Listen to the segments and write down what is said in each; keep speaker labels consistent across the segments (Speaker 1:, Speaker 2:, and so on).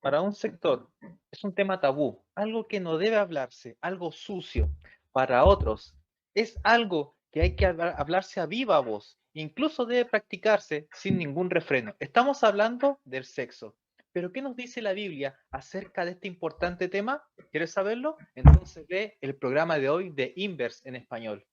Speaker 1: Para un sector es un tema tabú, algo que no debe hablarse, algo sucio. Para otros es algo que hay que hablarse a viva voz, incluso debe practicarse sin ningún refreno. Estamos hablando del sexo. Pero ¿qué nos dice la Biblia acerca de este importante tema? ¿Quieres saberlo? Entonces ve el programa de hoy de Inverse en español.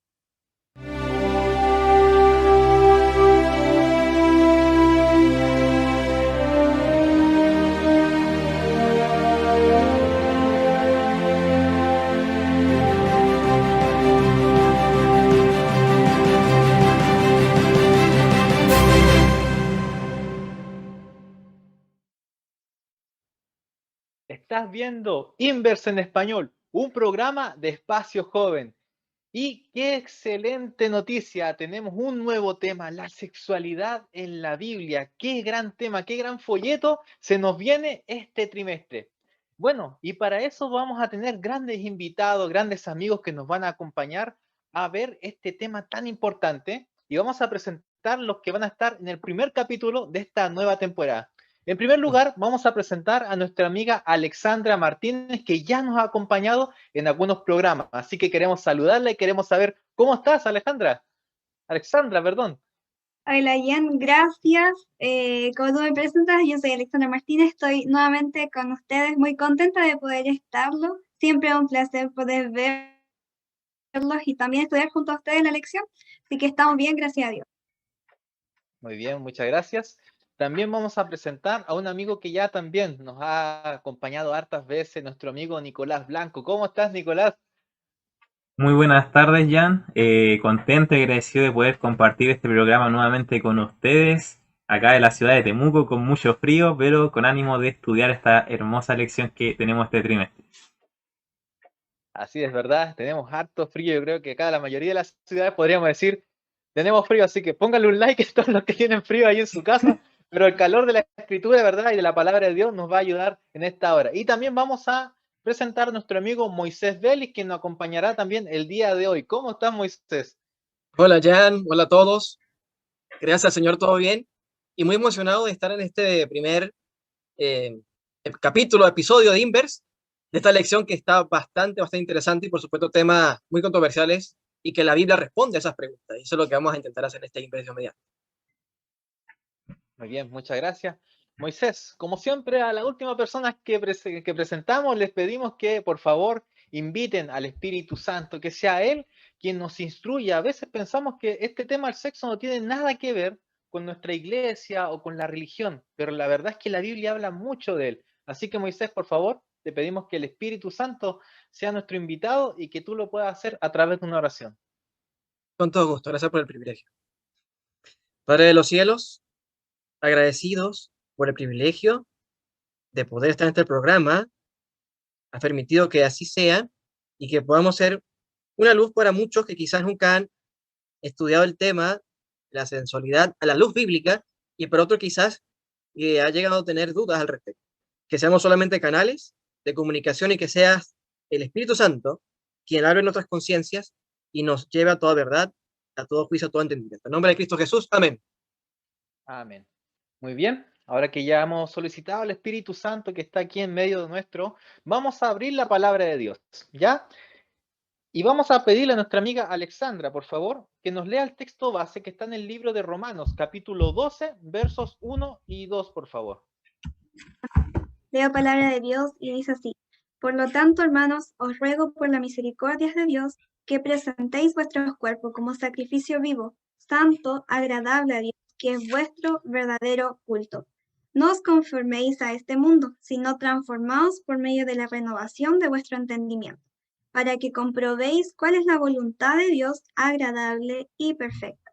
Speaker 1: Estás viendo Inverse en español, un programa de Espacio Joven. Y qué excelente noticia, tenemos un nuevo tema, la sexualidad en la Biblia. Qué gran tema, qué gran folleto se nos viene este trimestre. Bueno, y para eso vamos a tener grandes invitados, grandes amigos que nos van a acompañar a ver este tema tan importante. Y vamos a presentar los que van a estar en el primer capítulo de esta nueva temporada. En primer lugar, vamos a presentar a nuestra amiga Alexandra Martínez, que ya nos ha acompañado en algunos programas. Así que queremos saludarla y queremos saber cómo estás, Alejandra. Alexandra, perdón.
Speaker 2: Hola, Ian, gracias. Como tú me presentas, yo soy Alexandra Martínez, estoy nuevamente con ustedes, muy contenta de poder estarlo. Siempre es un placer poder verlos y también estudiar junto a ustedes en la lección, así que estamos bien, gracias a Dios.
Speaker 1: Muy bien, muchas gracias. También vamos a presentar a un amigo que ya también nos ha acompañado hartas veces, nuestro amigo Nicolás Blanco. ¿Cómo estás, Nicolás?
Speaker 3: Muy buenas tardes, Jan. Contento y agradecido de poder compartir este programa nuevamente con ustedes, acá de la ciudad de Temuco, con mucho frío, pero con ánimo de estudiar esta hermosa lección que tenemos este trimestre.
Speaker 1: Así es, ¿verdad? Tenemos harto frío. Yo creo que acá la mayoría de las ciudades podríamos decir, tenemos frío, así que pónganle un like a todos los que tienen frío ahí en su casa. Pero el calor de la escritura, ¿verdad? Y de la palabra de Dios nos va a ayudar en esta hora. Y también vamos a presentar a nuestro amigo Moisés Vélez, quien nos acompañará también el día de hoy. ¿Cómo estás, Moisés?
Speaker 4: Hola Jan, hola a todos. Gracias al Señor, todo bien. Y muy emocionado de estar en este primer eh, capítulo, episodio de Inverse, de esta lección que está bastante interesante y por supuesto temas muy controversiales y que la Biblia responde a esas preguntas. Y eso es lo que vamos a intentar hacer en esta Inversión mediante.
Speaker 1: Muy bien, muchas gracias. Moisés, como siempre, a las últimas personas que presentamos, les pedimos que por favor inviten al Espíritu Santo, que sea Él quien nos instruya. A veces pensamos que este tema del sexo no tiene nada que ver con nuestra iglesia o con la religión, pero la verdad es que la Biblia habla mucho de él. Así que Moisés, por favor, te pedimos que el Espíritu Santo sea nuestro invitado y que tú lo puedas hacer a través de una oración.
Speaker 4: Con todo gusto, gracias por el privilegio. Padre de los cielos, agradecidos por el privilegio de poder estar en este programa, has permitido que así sea y que podamos ser una luz para muchos que quizás nunca han estudiado el tema, la sensualidad a la luz bíblica, y por otro quizás ha llegado a tener dudas al respecto. Que seamos solamente canales de comunicación y que seas el Espíritu Santo quien abre nuestras conciencias y nos lleve a toda verdad, a todo juicio, a todo entendimiento. En nombre de Cristo Jesús, amén.
Speaker 1: Amén. Muy bien, ahora que ya hemos solicitado al Espíritu Santo que está aquí en medio de nuestro, vamos a abrir la palabra de Dios, ¿ya? Y vamos a pedirle a nuestra amiga Alexandra, por favor, que nos lea el texto base que está en el libro de Romanos, capítulo 12, versos 1 y 2, por favor.
Speaker 2: Leo palabra de Dios y dice así: Por lo tanto, hermanos, os ruego por la misericordia de Dios que presentéis vuestros cuerpos como sacrificio vivo, santo, agradable a Dios, que es vuestro verdadero culto. No os conforméis a este mundo, sino transformaos por medio de la renovación de vuestro entendimiento, para que comprobéis cuál es la voluntad de Dios agradable y perfecta.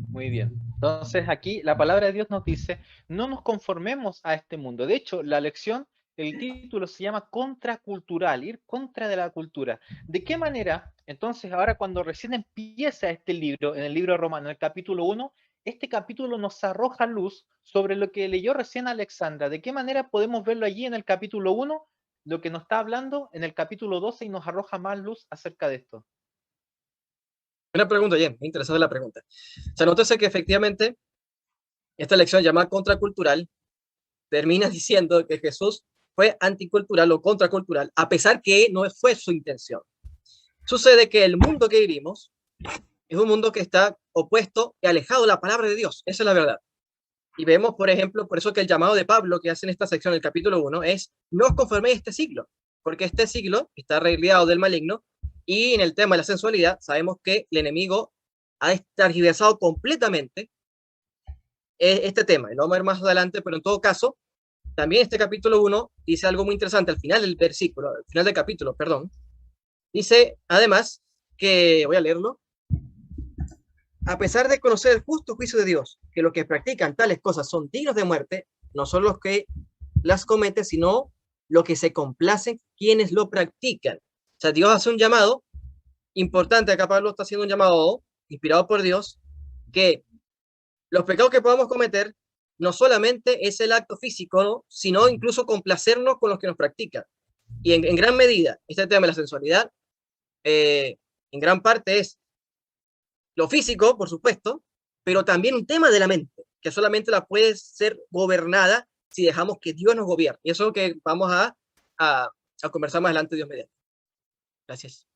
Speaker 1: Muy bien. Entonces aquí la palabra de Dios nos dice, no nos conformemos a este mundo. De hecho, la lección, el título se llama contracultural, ir contra de la cultura. ¿De qué manera? Entonces ahora cuando recién empieza este libro, en el libro romano, en el capítulo 1, este capítulo nos arroja luz sobre lo que leyó recién Alexandra. ¿De qué manera podemos verlo allí en el capítulo 1? Lo que nos está hablando en el capítulo 12 y nos arroja más luz acerca de esto.
Speaker 4: Buena pregunta, Jen, interesante la pregunta. Se nota que efectivamente esta lección llamada contracultural termina diciendo que Jesús fue anticultural o contracultural, a pesar que no fue su intención. Sucede que el mundo que vivimos es un mundo que está opuesto y alejado de la palabra de Dios. Esa es la verdad. Y vemos, por ejemplo, por eso que el llamado de Pablo que hace en esta sección del capítulo 1 es: no os conforméis a este siglo, porque este siglo está rodeado del maligno, y en el tema de la sensualidad sabemos que el enemigo ha tergiversado completamente este tema, y lo vamos a ver más adelante, pero en todo caso, también este capítulo 1 dice algo muy interesante al final del versículo, al final del capítulo, perdón. Dice, además, que, voy a leerlo: a pesar de conocer el justo juicio de Dios, que los que practican tales cosas son dignos de muerte, no son los que las cometen, sino los que se complacen quienes lo practican. O sea, Dios hace un llamado importante. Acá Pablo está haciendo un llamado inspirado por Dios, que los pecados que podamos cometer no solamente es el acto físico, ¿no?, sino incluso complacernos con los que nos practican. Y en gran medida, este tema de la sensualidad, en gran parte es lo físico, por supuesto, pero también un tema de la mente, que solamente la puede ser gobernada si dejamos que Dios nos gobierne. Y eso es lo que vamos a conversar más adelante, Dios mediante. Gracias.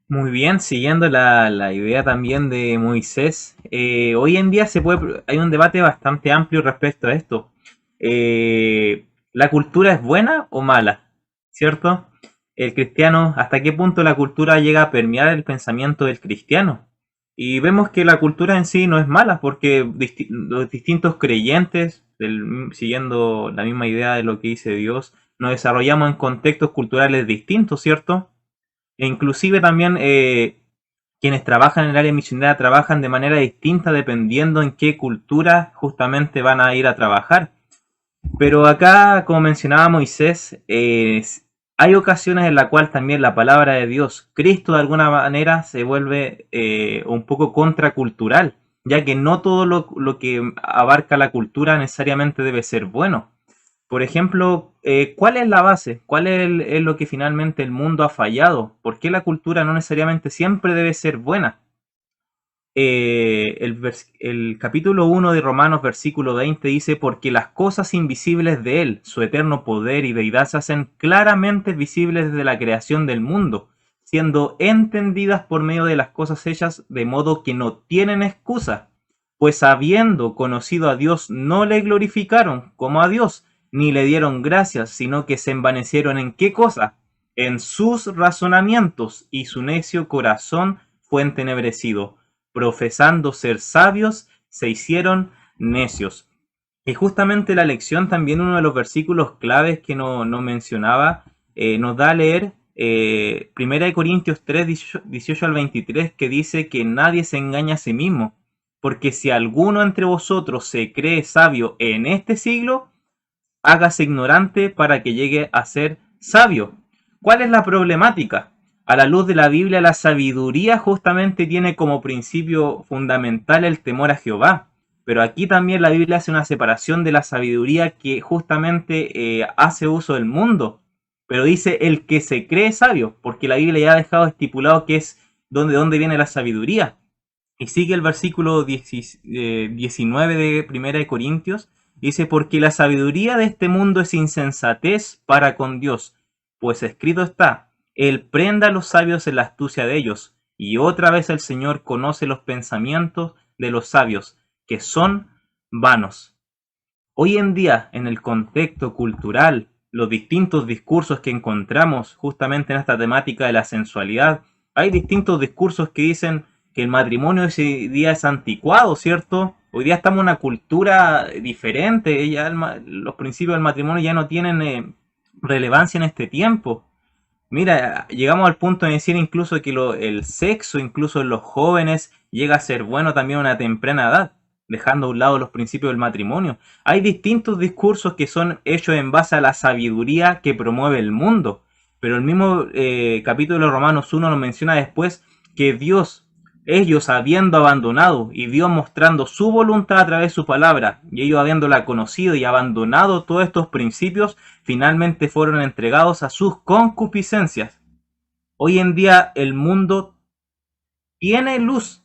Speaker 3: Muy bien, siguiendo la idea también de Moisés, hoy en día hay un debate bastante amplio respecto a esto. ¿La cultura es buena o mala? ¿Cierto? El cristiano, ¿hasta qué punto la cultura llega a permear el pensamiento del cristiano? Y vemos que la cultura en sí no es mala, porque los distintos creyentes, siguiendo la misma idea de lo que dice Dios, nos desarrollamos en contextos culturales distintos, ¿cierto? E inclusive también quienes trabajan en el área misionera trabajan de manera distinta dependiendo en qué cultura justamente van a ir a trabajar. Pero acá, como mencionaba Moisés, hay ocasiones en las cuales también la palabra de Dios, Cristo de alguna manera, se vuelve un poco contracultural, ya que no todo lo que abarca la cultura necesariamente debe ser bueno. Por ejemplo, ¿cuál es la base? ¿Cuál es lo que finalmente el mundo ha fallado? ¿Por qué la cultura no necesariamente siempre debe ser buena? El capítulo 1 de Romanos, versículo 20 dice: porque las cosas invisibles de Él, su eterno poder y deidad, se hacen claramente visibles desde la creación del mundo, siendo entendidas por medio de las cosas hechas, de modo que no tienen excusa, pues habiendo conocido a Dios no le glorificaron como a Dios, ni le dieron gracias, sino que se envanecieron ¿en qué cosa? En sus razonamientos, y su necio corazón fue entenebrecido. Profesando ser sabios, se hicieron necios. Y justamente la lección, también uno de los versículos claves que no mencionaba, nos da a leer 1 Corintios 3, 18 al 23, que dice que nadie se engaña a sí mismo, porque si alguno entre vosotros se cree sabio en este siglo, hágase ignorante para que llegue a ser sabio. ¿Cuál es la problemática? A la luz de la Biblia, la sabiduría justamente tiene como principio fundamental el temor a Jehová. Pero aquí también la Biblia hace una separación de la sabiduría que justamente hace uso del mundo. Pero dice el que se cree sabio, porque la Biblia ya ha dejado estipulado que es de dónde viene la sabiduría. Y sigue el versículo 19 de 1 Corintios. Dice: porque la sabiduría de este mundo es insensatez para con Dios, pues escrito está: Él prenda a los sabios en la astucia de ellos. Y otra vez el Señor conoce los pensamientos de los sabios, que son vanos. Hoy en día, en el contexto cultural, los distintos discursos que encontramos justamente en esta temática de la sensualidad, hay distintos discursos que dicen que el matrimonio hoy día es anticuado, ¿cierto? Hoy día estamos en una cultura diferente, ya los principios del matrimonio ya no tienen relevancia en este tiempo. Mira, llegamos al punto de decir incluso que el sexo, incluso en los jóvenes, llega a ser bueno también a una temprana edad, dejando a un lado los principios del matrimonio. Hay distintos discursos que son hechos en base a la sabiduría que promueve el mundo, pero el mismo capítulo de Romanos 1 nos menciona después que ellos habiendo abandonado y Dios mostrando su voluntad a través de su palabra, y ellos habiéndola conocido y abandonado todos estos principios, finalmente fueron entregados a sus concupiscencias. Hoy en día el mundo tiene luz,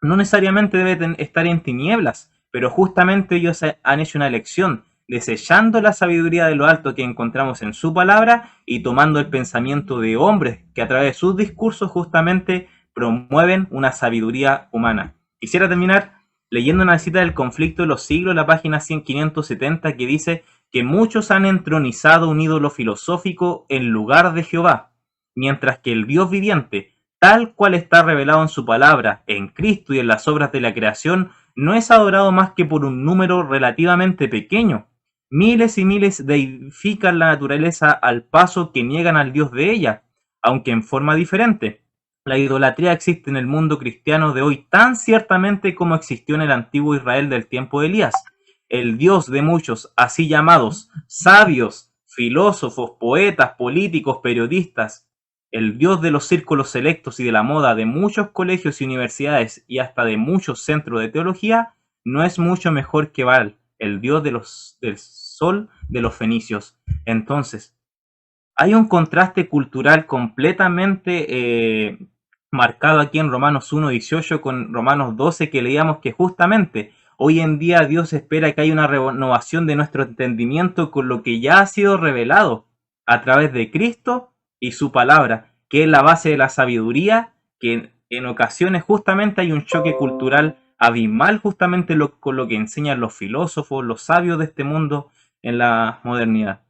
Speaker 3: no necesariamente debe estar en tinieblas, pero justamente ellos han hecho una elección, desechando la sabiduría de lo alto que encontramos en su palabra y tomando el pensamiento de hombres que a través de sus discursos justamente promueven una sabiduría humana. Quisiera terminar leyendo una cita del Conflicto de los Siglos, la página 570, que dice que muchos han entronizado un ídolo filosófico en lugar de Jehová, mientras que el Dios viviente, tal cual está revelado en su palabra, en Cristo y en las obras de la creación, no es adorado más que por un número relativamente pequeño. Miles y miles deifican la naturaleza al paso que niegan al Dios de ella, aunque en forma diferente. La idolatría existe en el mundo cristiano de hoy tan ciertamente como existió en el antiguo Israel del tiempo de Elías. El Dios de muchos, así llamados sabios, filósofos, poetas, políticos, periodistas, el Dios de los círculos selectos y de la moda de muchos colegios y universidades y hasta de muchos centros de teología, no es mucho mejor que Baal, el Dios del sol de los fenicios. Entonces, hay un contraste cultural completamente marcado aquí en Romanos 1:18 con Romanos 12, que leíamos que justamente hoy en día Dios espera que haya una renovación de nuestro entendimiento con lo que ya ha sido revelado a través de Cristo y su palabra, que es la base de la sabiduría, que en ocasiones justamente hay un choque cultural abismal justamente con lo que enseñan los filósofos, los sabios de este mundo en la modernidad.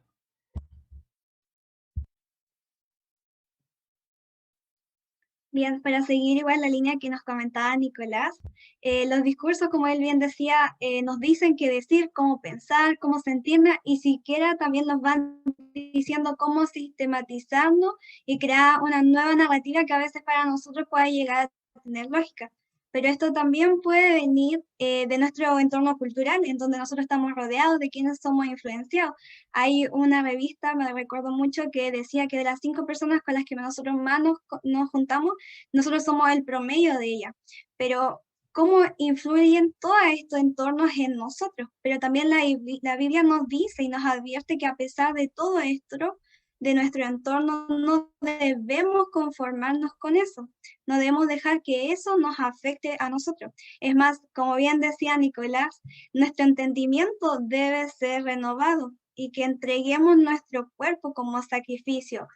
Speaker 2: Bien, para seguir igual la línea que nos comentaba Nicolás, los discursos, como él bien decía, nos dicen qué decir, cómo pensar, cómo sentirnos, y siquiera también nos van diciendo cómo sistematizarnos y crear una nueva narrativa que a veces para nosotros puede llegar a tener lógica. Pero esto también puede venir de nuestro entorno cultural, en donde nosotros estamos rodeados, de quienes somos influenciados. Hay una revista, me recuerdo mucho, que decía que de las 5 personas con las que nosotros más nos juntamos, nosotros somos el promedio de ella. Pero cómo influyen todos estos entornos en nosotros. Pero también la Biblia nos dice y nos advierte que a pesar de todo esto, de nuestro entorno, no debemos conformarnos con eso. No debemos dejar que eso nos afecte a nosotros. Es más, como bien decía Nicolás, nuestro entendimiento debe ser renovado y que entreguemos nuestro cuerpo como sacrificio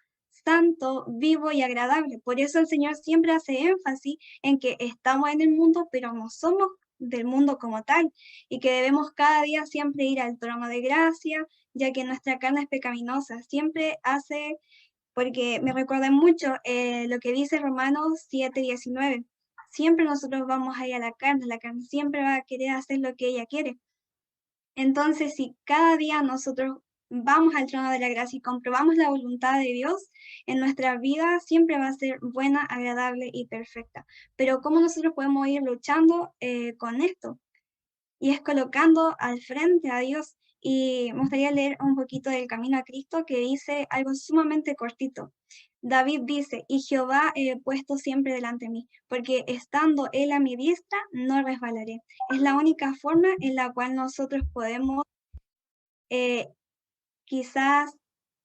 Speaker 2: santo, vivo y agradable. Por eso el Señor siempre hace énfasis en que estamos en el mundo, pero no somos del mundo como tal, y que debemos cada día siempre ir al trono de gracia, ya que nuestra carne es pecaminosa. Siempre hace, porque me recuerda mucho lo que dice Romanos 7:19. Siempre nosotros vamos a ir a la carne siempre va a querer hacer lo que ella quiere. Entonces, si cada día nosotros vamos al trono de la gracia y comprobamos la voluntad de Dios, en nuestra vida siempre va a ser buena, agradable y perfecta. Pero ¿cómo nosotros podemos ir luchando con esto? Y es colocando al frente a Dios. Y me gustaría leer un poquito del Camino a Cristo, que dice algo sumamente cortito. David dice, y Jehová he puesto siempre delante de mí, porque estando él a mi diestra, no resbalaré. Es la única forma en la cual nosotros podemos quizás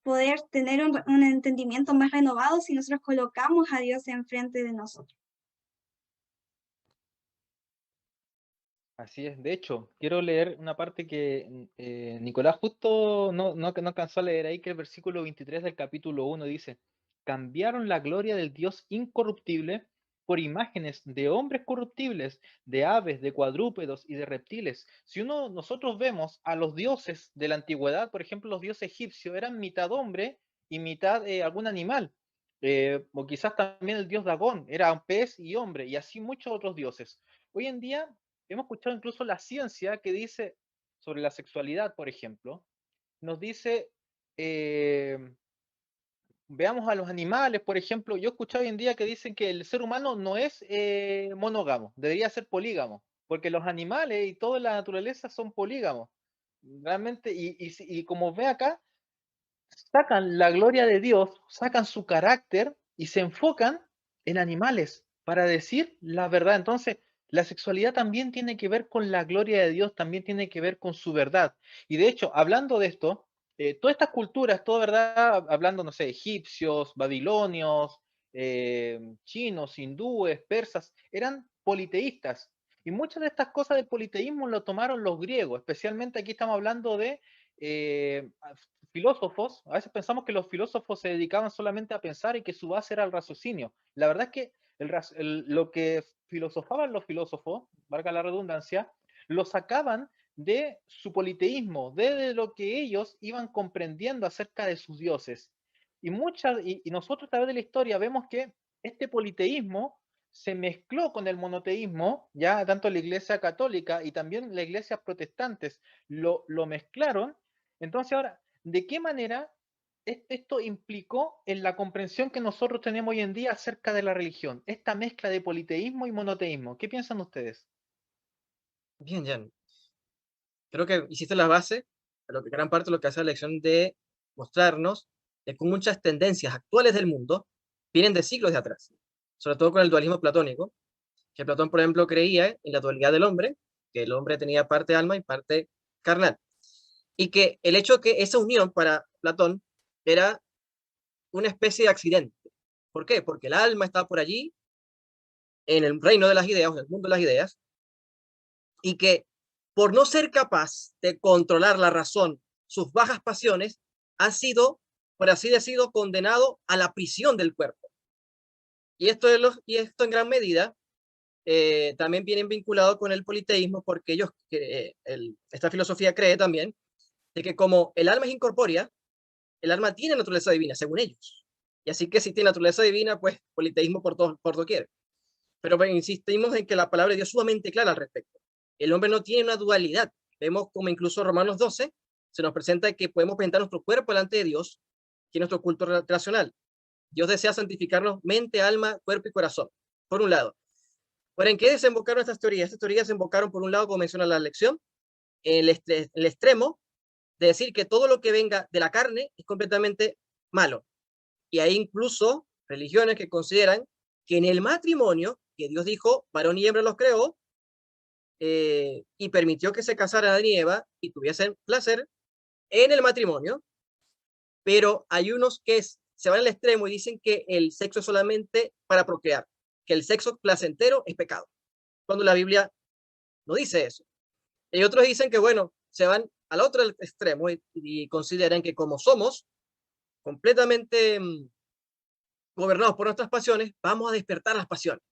Speaker 2: poder tener un entendimiento más renovado si nosotros colocamos a Dios enfrente de nosotros.
Speaker 1: Así es. De hecho, quiero leer una parte que Nicolás justo no alcanzó a leer ahí, que el versículo 23 del capítulo 1 dice, cambiaron la gloria del Dios incorruptible por imágenes de hombres corruptibles, de aves, de cuadrúpedos y de reptiles. Si nosotros vemos a los dioses de la antigüedad, por ejemplo, los dioses egipcios eran mitad hombre y mitad algún animal. O quizás también el dios Dagón era un pez y hombre, y así muchos otros dioses. Hoy en día hemos escuchado incluso la ciencia que dice sobre la sexualidad, por ejemplo, nos dice, veamos a los animales, por ejemplo, yo he escuchado hoy en día que dicen que el ser humano no es monógamo, debería ser polígamo, porque los animales y toda la naturaleza son polígamos. Realmente, y como ve acá, sacan la gloria de Dios, sacan su carácter y se enfocan en animales para decir la verdad. Entonces, la sexualidad también tiene que ver con la gloria de Dios, también tiene que ver con su verdad. Y de hecho, hablando de esto, todas estas culturas, toda verdad, hablando, no sé, egipcios, babilonios, chinos, hindúes, persas, eran politeístas. Y muchas de estas cosas del politeísmo lo tomaron los griegos, especialmente aquí estamos hablando de filósofos. A veces pensamos que los filósofos se dedicaban solamente a pensar y que su base era el raciocinio. La verdad es que lo que filosofaban los filósofos, valga la redundancia, lo sacaban de su politeísmo, de lo que ellos iban comprendiendo acerca de sus dioses. Y nosotros a través de la historia vemos que este politeísmo se mezcló con el monoteísmo, ya tanto la Iglesia Católica y también las iglesias protestantes lo mezclaron. Entonces ahora, ¿de qué manera esto implicó en la comprensión que nosotros tenemos hoy en día acerca de la religión? Esta mezcla de politeísmo y monoteísmo. ¿Qué piensan ustedes?
Speaker 4: Bien, Jan. Creo que hiciste la base, pero que gran parte de lo que hace la lección de mostrarnos de cómo muchas tendencias actuales del mundo vienen de siglos de atrás, sobre todo con el dualismo platónico, que Platón, por ejemplo, creía en la dualidad del hombre, que el hombre tenía parte alma y parte carnal, y que el hecho que esa unión para Platón era una especie de accidente. ¿Por qué? Porque el alma está por allí, en el reino de las ideas, en el mundo de las ideas, y que por no ser capaz de controlar la razón, sus bajas pasiones, ha sido, por así decirlo, condenado a la prisión del cuerpo. Y esto en gran medida también vienen vinculado con el politeísmo, porque esta filosofía cree también de que como el alma es incorpórea, el alma tiene naturaleza divina, según ellos. Y así que si tiene naturaleza divina, pues politeísmo por doquier. Pero bueno, insistimos en que la palabra de Dios es sumamente clara al respecto. El hombre no tiene una dualidad. Vemos como incluso Romanos 12 se nos presenta que podemos presentar nuestro cuerpo delante de Dios, que es nuestro culto racional. Dios desea santificarnos mente, alma, cuerpo y corazón, por un lado. Pero ¿en qué desembocaron estas teorías? Estas teorías desembocaron, por un lado, como menciona la lección, en el extremo de decir que todo lo que venga de la carne es completamente malo. Y hay incluso religiones que consideran que en el matrimonio, que Dios dijo, varón y hembra los creó, y permitió que se casaran Adán y Eva y tuviesen placer en el matrimonio, pero hay unos que se van al extremo y dicen que el sexo es solamente para procrear, que el sexo placentero es pecado, cuando la Biblia no dice eso. Y otros dicen que, bueno, se van al otro extremo y consideran que como somos completamente gobernados por nuestras pasiones, vamos a despertar las pasiones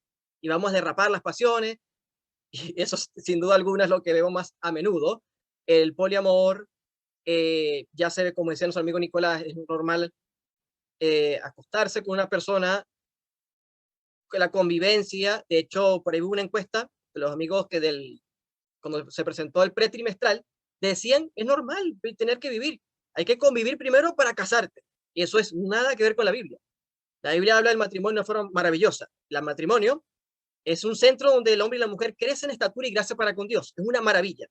Speaker 4: y vamos a derrapar las pasiones. Y eso sin duda alguna es lo que veo más a menudo. El poliamor, ya se ve, como decía nuestro amigo Nicolás, es normal acostarse con una persona, la convivencia. De hecho, por ahí hubo una encuesta de los amigos cuando se presentó el pretrimestral, decían, es normal tener que vivir, hay que convivir primero para casarte. Y eso es nada que ver con la Biblia. La Biblia habla del matrimonio de una forma maravillosa. El matrimonio es un centro donde el hombre y la mujer crecen en estatura y gracia para con Dios. Es una maravilla.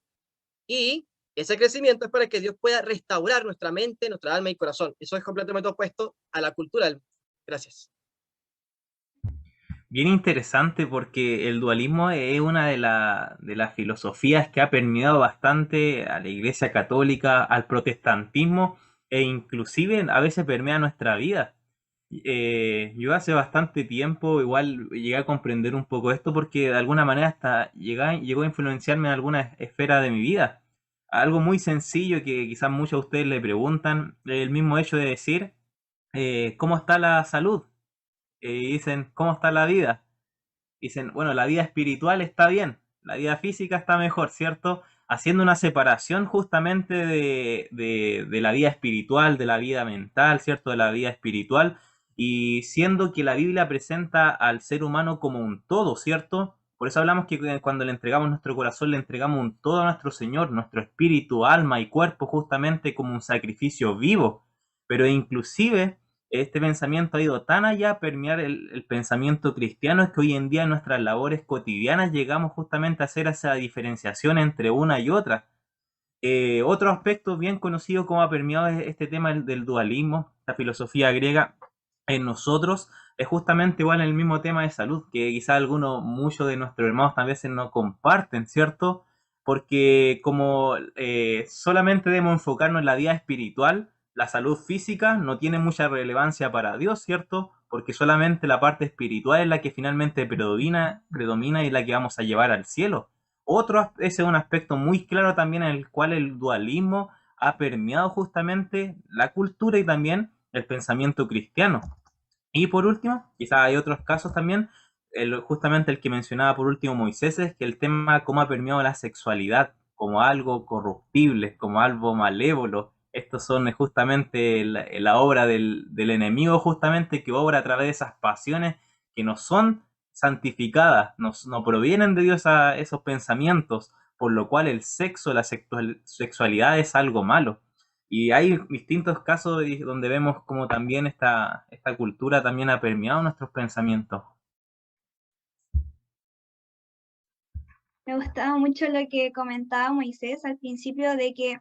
Speaker 4: Y ese crecimiento es para que Dios pueda restaurar nuestra mente, nuestra alma y corazón. Eso es completamente opuesto a la cultura del mundo. Gracias.
Speaker 3: Bien interesante porque el dualismo es una de las filosofías que ha permeado bastante a la Iglesia Católica, al protestantismo e inclusive a veces permea nuestra vida. Yo hace bastante tiempo igual llegué a comprender un poco esto porque de alguna manera hasta llegó a influenciarme en alguna esfera de mi vida. Algo muy sencillo que quizás muchos de ustedes le preguntan, el mismo hecho de decir, ¿cómo está la salud? Y dicen, ¿cómo está la vida? Dicen, bueno, la vida espiritual está bien, la vida física está mejor, ¿cierto? Haciendo una separación justamente de la vida espiritual, de la vida mental, ¿cierto? De la vida espiritual, y siendo que la Biblia presenta al ser humano como un todo, ¿cierto? Por eso hablamos que cuando le entregamos nuestro corazón, le entregamos un todo a nuestro Señor, nuestro espíritu, alma y cuerpo, justamente como un sacrificio vivo. Pero inclusive este pensamiento ha ido tan allá a permear el pensamiento cristiano, es que hoy en día en nuestras labores cotidianas llegamos justamente a hacer esa diferenciación entre una y otra. Otro aspecto bien conocido como ha permeado este tema del dualismo, la filosofía griega en nosotros, es justamente igual en el mismo tema de salud, que quizá muchos de nuestros hermanos tal vez no comparten, ¿cierto? Porque como solamente debemos enfocarnos en la vida espiritual, la salud física no tiene mucha relevancia para Dios, ¿cierto? porque solamente la parte espiritual es la que finalmente predomina y la que vamos a llevar al cielo. Ese es un aspecto muy claro también en el cual el dualismo ha permeado justamente la cultura y también el pensamiento cristiano. Y por último, quizás hay otros casos también, justamente el que mencionaba por último Moisés, es que el tema cómo ha permeado la sexualidad como algo corruptible, como algo malévolo. Estos son justamente la obra del enemigo, justamente que obra a través de esas pasiones que no son santificadas, no provienen de Dios esos pensamientos, por lo cual el sexo, la sexualidad es algo malo. Y hay distintos casos donde vemos como también esta cultura también ha permeado nuestros pensamientos.
Speaker 2: Me gustaba mucho lo que comentaba Moisés al principio de que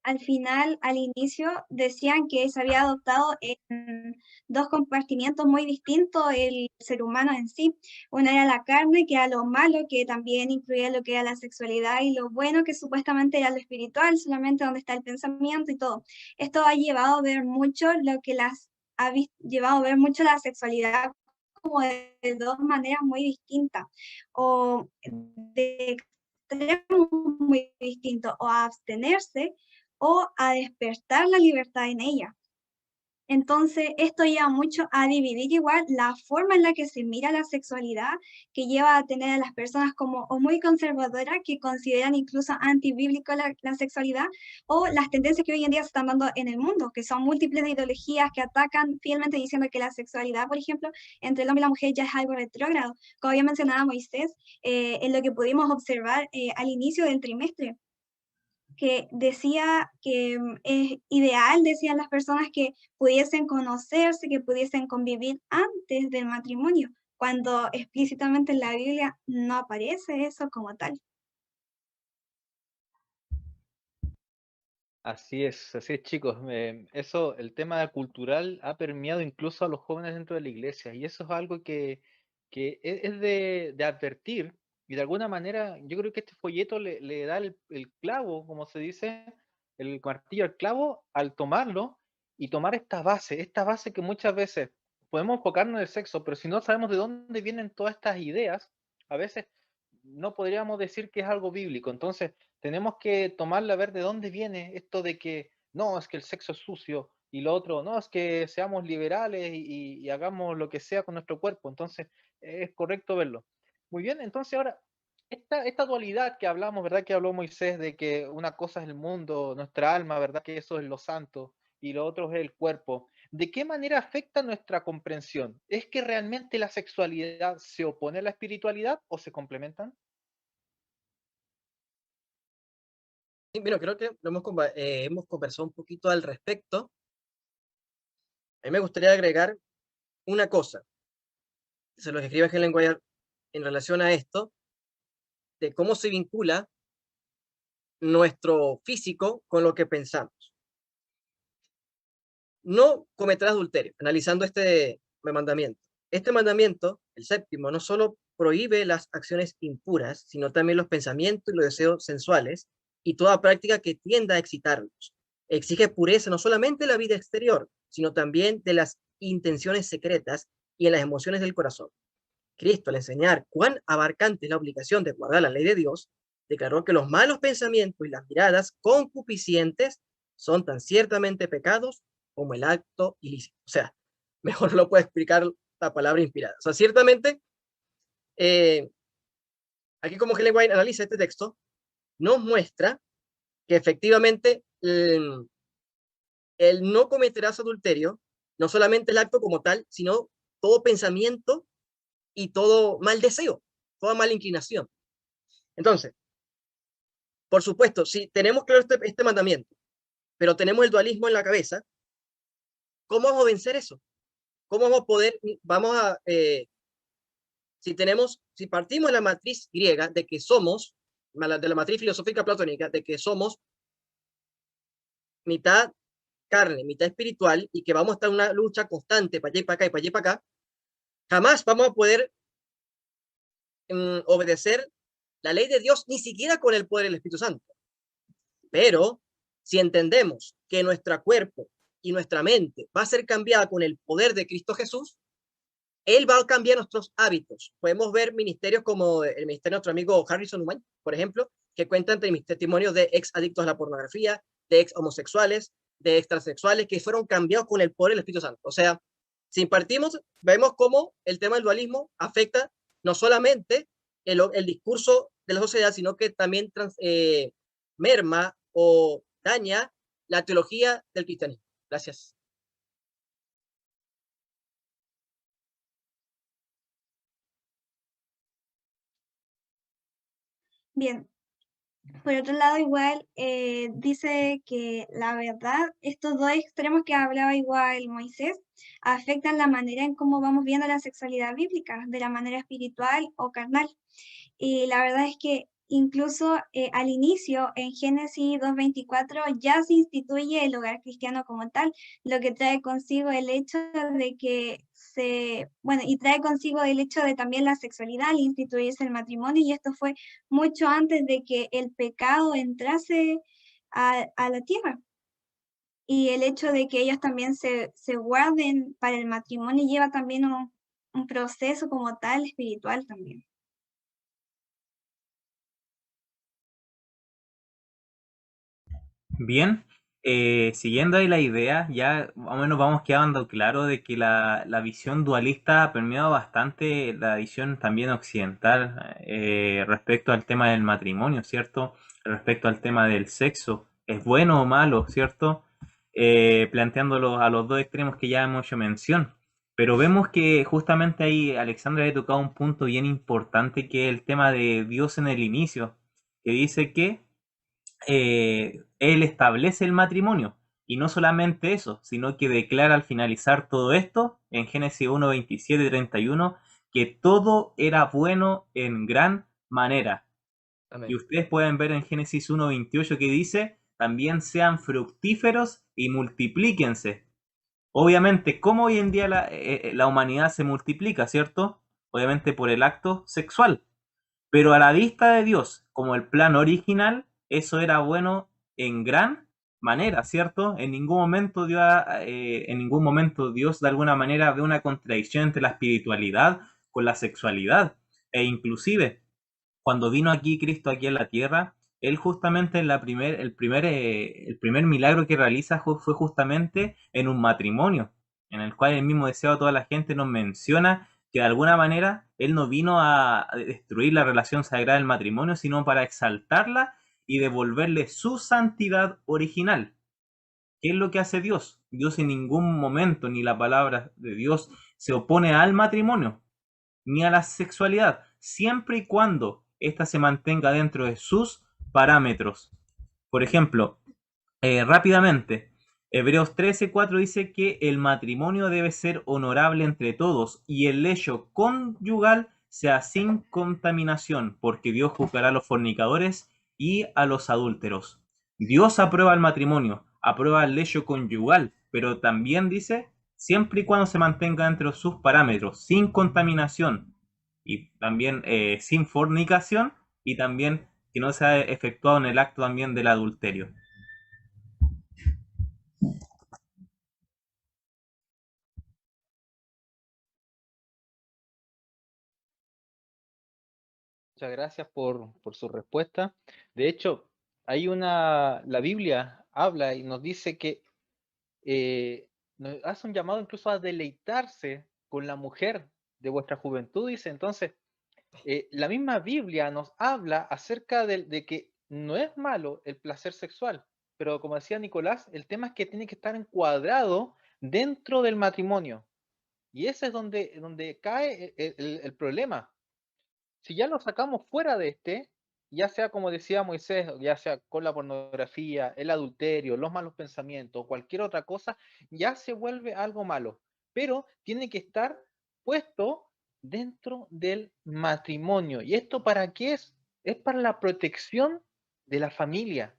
Speaker 2: al final, al inicio, decían que se había adoptado en dos compartimientos muy distintos el ser humano en sí. Uno era la carne, que era lo malo, que también incluía lo que era la sexualidad, y lo bueno, que supuestamente era lo espiritual, solamente donde está el pensamiento y todo. Esto ha llevado a ver mucho lo que llevado a ver mucho la sexualidad como de dos maneras muy distintas, o de extremos muy distintos, o a abstenerse o a despertar la libertad en ella. Entonces, esto lleva mucho a dividir igual la forma en la que se mira la sexualidad, que lleva a tener a las personas como o muy conservadoras, que consideran incluso antibíblico la sexualidad, o las tendencias que hoy en día se están dando en el mundo, que son múltiples de ideologías que atacan fielmente diciendo que la sexualidad, por ejemplo, entre el hombre y la mujer ya es algo retrógrado. Como había mencionado Moisés, en lo que pudimos observar al inicio del trimestre, que decía que es ideal, decían las personas, que pudiesen conocerse, que pudiesen convivir antes del matrimonio, cuando explícitamente en la Biblia no aparece eso como tal.
Speaker 1: Así es, chicos. Eso, el tema cultural ha permeado incluso a los jóvenes dentro de la iglesia, y eso es algo que es de advertir, y de alguna manera yo creo que este folleto le da el clavo, como se dice, el martillo al clavo al tomarlo y tomar esta base que muchas veces podemos enfocarnos en el sexo, pero si no sabemos de dónde vienen todas estas ideas, a veces no podríamos decir que es algo bíblico. Entonces, tenemos que tomarla a ver de dónde viene esto de que no, es que el sexo es sucio, y lo otro, no, es que seamos liberales y hagamos lo que sea con nuestro cuerpo. Entonces, es correcto verlo. Muy bien, entonces ahora, esta dualidad que hablamos, ¿verdad? Que habló Moisés de que una cosa es el mundo, nuestra alma, ¿verdad? Que eso es lo santo, y lo otro es el cuerpo. ¿De qué manera afecta nuestra comprensión? ¿Es que realmente la sexualidad se opone a la espiritualidad o se complementan?
Speaker 4: Sí, mira, creo que hemos conversado un poquito al respecto. A mí me gustaría agregar una cosa, se los escribe Helen Guayar en relación a esto, de cómo se vincula nuestro físico con lo que pensamos. No cometerás adulterio, analizando este mandamiento. Este mandamiento, el séptimo, no solo prohíbe las acciones impuras, sino también los pensamientos y los deseos sensuales y toda práctica que tienda a excitarlos. Exige pureza no solamente de la vida exterior, sino también de las intenciones secretas y en las emociones del corazón. Cristo, al enseñar cuán abarcante es la obligación de guardar la ley de Dios, declaró que los malos pensamientos y las miradas concupiscientes son tan ciertamente pecados como el acto ilícito. O sea, mejor lo puede explicar la palabra inspirada. O sea, ciertamente, aquí como Helen White analiza este texto, nos muestra que efectivamente el no cometerás adulterio, no solamente el acto como tal, sino todo pensamiento y todo mal deseo, toda mala inclinación. Entonces, por supuesto, si tenemos claro este mandamiento, pero tenemos el dualismo en la cabeza, ¿cómo vamos a vencer eso? ¿Cómo vamos a poder, si partimos de la matriz griega de que somos, de la matriz filosófica platónica, de que somos mitad carne, mitad espiritual, y que vamos a estar en una lucha constante para allá y para acá y para allá y para acá, jamás vamos a poder obedecer la ley de Dios, ni siquiera con el poder del Espíritu Santo. Pero si entendemos que nuestro cuerpo y nuestra mente va a ser cambiada con el poder de Cristo Jesús, Él va a cambiar nuestros hábitos. Podemos ver ministerios como el ministerio de nuestro amigo Harrison Humán, por ejemplo, que cuentan testimonios de ex adictos a la pornografía, de ex homosexuales, de ex transexuales, que fueron cambiados con el poder del Espíritu Santo. O sea, si partimos, vemos cómo el tema del dualismo afecta no solamente el discurso de la sociedad, sino que también merma o daña la teología del cristianismo. Gracias.
Speaker 2: Bien, por otro lado, igual dice que la verdad, estos dos extremos que hablaba igual Moisés, afectan la manera en cómo vamos viendo la sexualidad bíblica, de la manera espiritual o carnal. Y la verdad es que incluso al inicio, en Génesis 2:24, ya se instituye el hogar cristiano como tal, lo que trae consigo el hecho de que y trae consigo el hecho de también la sexualidad al instituirse el matrimonio, y esto fue mucho antes de que el pecado entrase a la tierra. Y el hecho de que ellos también se guarden para el matrimonio lleva también un proceso como tal espiritual también.
Speaker 3: Bien, siguiendo ahí la idea, ya más o menos vamos quedando claro de que la visión dualista ha permeado bastante la visión también occidental respecto al tema del matrimonio, ¿cierto? Respecto al tema del sexo, ¿es bueno o malo, ¿cierto? Planteándolo a los dos extremos que ya hemos hecho mención. Pero vemos que justamente ahí Alexandra ha tocado un punto bien importante, que es el tema de Dios en el inicio, que dice que él establece el matrimonio. Y no solamente eso, sino que declara al finalizar todo esto, en Génesis 1, 27 y 31, que todo era bueno en gran manera.
Speaker 4: Amén.
Speaker 3: Y ustedes pueden ver en Génesis 1, 28 que dice, también sean fructíferos y multiplíquense. Obviamente, ¿cómo hoy en día la humanidad se multiplica, cierto? Obviamente por el acto sexual. Pero a la vista de Dios, como el plan original, eso era bueno en gran manera, ¿cierto? En ningún momento Dios de alguna manera ve una contradicción entre la espiritualidad con la sexualidad. E inclusive, cuando vino aquí Cristo aquí en la tierra, él justamente en el primer milagro que realiza fue justamente en un matrimonio, en el cual el mismo deseo de toda la gente nos menciona que de alguna manera él no vino a destruir la relación sagrada del matrimonio, sino para exaltarla y devolverle su santidad original. ¿Qué es lo que hace Dios? Dios en ningún momento, ni la palabra de Dios, se opone al matrimonio, ni a la sexualidad, siempre y cuando ésta se mantenga dentro de sus parámetros. Por ejemplo, rápidamente, Hebreos 13:4 dice que el matrimonio debe ser honorable entre todos y el lecho conyugal sea sin contaminación, porque Dios juzgará a los fornicadores y a los adúlteros. Dios aprueba el matrimonio, aprueba el lecho conyugal, pero también dice siempre y cuando se mantenga dentro de sus parámetros, sin contaminación y también sin fornicación, y también que no sea efectuado en el acto también del adulterio.
Speaker 1: Muchas gracias por su respuesta. De hecho, la Biblia habla y nos dice que nos hace un llamado incluso a deleitarse con la mujer de vuestra juventud, dice. Entonces, la misma Biblia nos habla acerca de que no es malo el placer sexual, pero como decía Nicolás, el tema es que tiene que estar encuadrado dentro del matrimonio. Y ese es donde cae el problema. Si ya lo sacamos fuera de ya sea como decía Moisés, ya sea con la pornografía, el adulterio, los malos pensamientos, cualquier otra cosa, ya se vuelve algo malo. Pero tiene que estar puesto dentro del matrimonio. ¿Y esto para qué es? Es para la protección de la familia.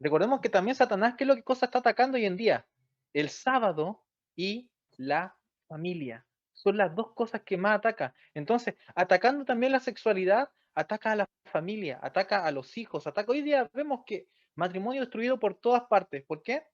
Speaker 1: Recordemos que también Satanás, ¿qué es lo que cosa está atacando hoy en día? El sábado y la familia. Son las dos cosas que más ataca. Entonces, atacando también la sexualidad, ataca a la familia, ataca a los hijos, Hoy día vemos que matrimonio destruido por todas partes. ¿Por qué?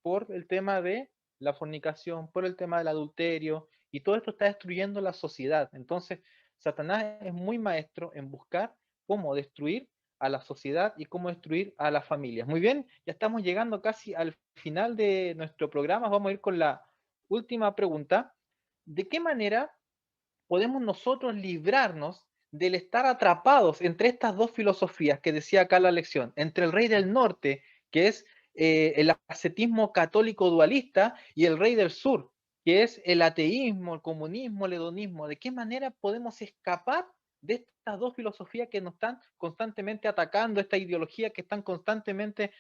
Speaker 1: Por el tema de la fornicación, por el tema del adulterio, y todo esto está destruyendo la sociedad. Entonces, Satanás es muy maestro en buscar cómo destruir a la sociedad y cómo destruir a las familias. Muy bien, ya estamos llegando casi al final de nuestro programa. Vamos a ir con la última pregunta. ¿De qué manera podemos nosotros librarnos del estar atrapados entre estas dos filosofías que decía acá la lección, entre el rey del norte, que es el ascetismo católico dualista, y el rey del sur, que es el ateísmo, el comunismo, el hedonismo? ¿De qué manera podemos escapar de estas dos filosofías que nos están constantemente atacando, esta ideología que están constantemente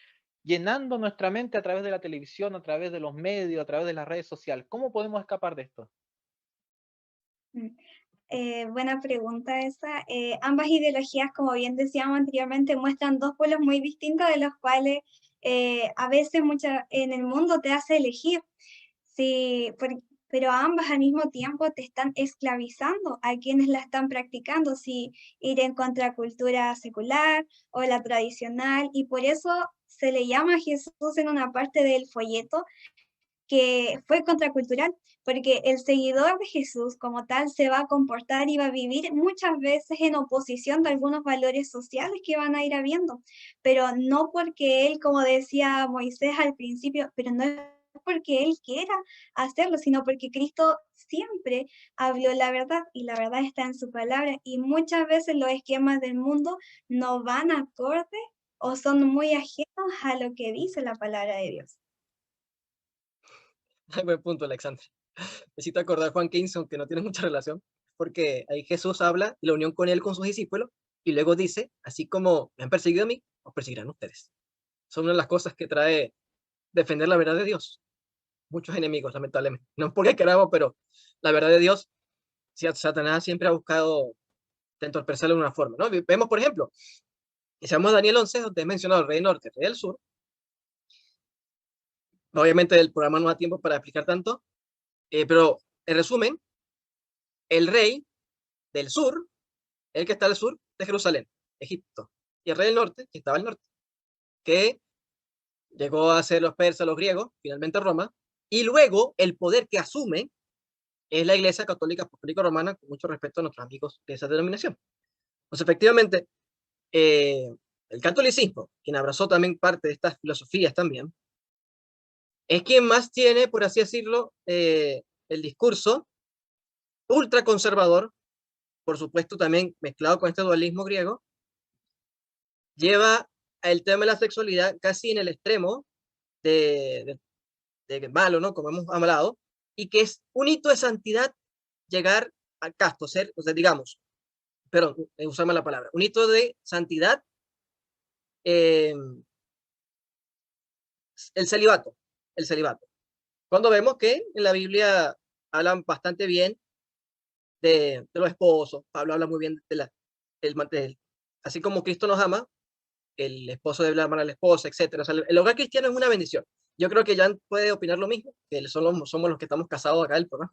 Speaker 1: llenando nuestra mente a través de la televisión, a través de los medios, a través de las redes sociales? ¿Cómo podemos escapar de esto?
Speaker 2: Mm. Buena pregunta esa. Ambas ideologías, como bien decíamos anteriormente, muestran dos polos muy distintos de los cuales a veces en el mundo te hace elegir. Sí, pero ambas al mismo tiempo te están esclavizando a quienes la están practicando, si ir en contracultura secular o la tradicional, y por eso se le llama a Jesús en una parte del folleto que fue contracultural, porque el seguidor de Jesús como tal se va a comportar y va a vivir muchas veces en oposición de algunos valores sociales que van a ir habiendo, pero no porque él, como decía Moisés al principio, pero no es porque él quiera hacerlo, sino porque Cristo siempre habló la verdad y la verdad está en su palabra, y muchas veces los esquemas del mundo no van acorde o son muy ajenos a lo que dice la palabra de Dios.
Speaker 4: Buen punto, Alexandre. Necesito acordar Juan 15, aunque no tiene mucha relación, porque ahí Jesús habla de la unión con él, con sus discípulos, y luego dice, así como me han perseguido a mí, os perseguirán ustedes. Son una de las cosas que trae defender la verdad de Dios. Muchos enemigos, lamentablemente. No porque queramos, pero la verdad de Dios, si Satanás siempre ha buscado entorpecerlo de una forma, ¿no? Vemos, por ejemplo, que seamos Daniel 11, donde he mencionado el rey del norte, el rey del sur. Obviamente el programa no da tiempo para explicar tanto, pero en resumen, el rey del sur, el que está al sur de Jerusalén, Egipto, y el rey del norte, que estaba al norte, que llegó a ser los persas, los griegos, finalmente Roma, y luego el poder que asume es la Iglesia Católica Apostólica Romana, con mucho respeto a nuestros amigos de esa denominación. Pues efectivamente, el catolicismo, quien abrazó también parte de estas filosofías también, es quien más tiene, por así decirlo, el discurso ultraconservador, por supuesto también mezclado con este dualismo griego, lleva el tema de la sexualidad casi en el extremo de malo, ¿no? Como hemos hablado, y que es un hito de santidad llegar al casto, ser, o sea, digamos, perdón, usar mal la palabra, un hito de santidad, eh, el celibato, el celibato. Cuando vemos que en la Biblia hablan bastante bien de los esposos, Pablo habla muy bien del, así como Cristo nos ama, el esposo debe amar a la esposa, etcétera. O sea, el hogar cristiano es una bendición. Yo creo que Jan puede opinar lo mismo, que somos los que estamos casados acá, el programa,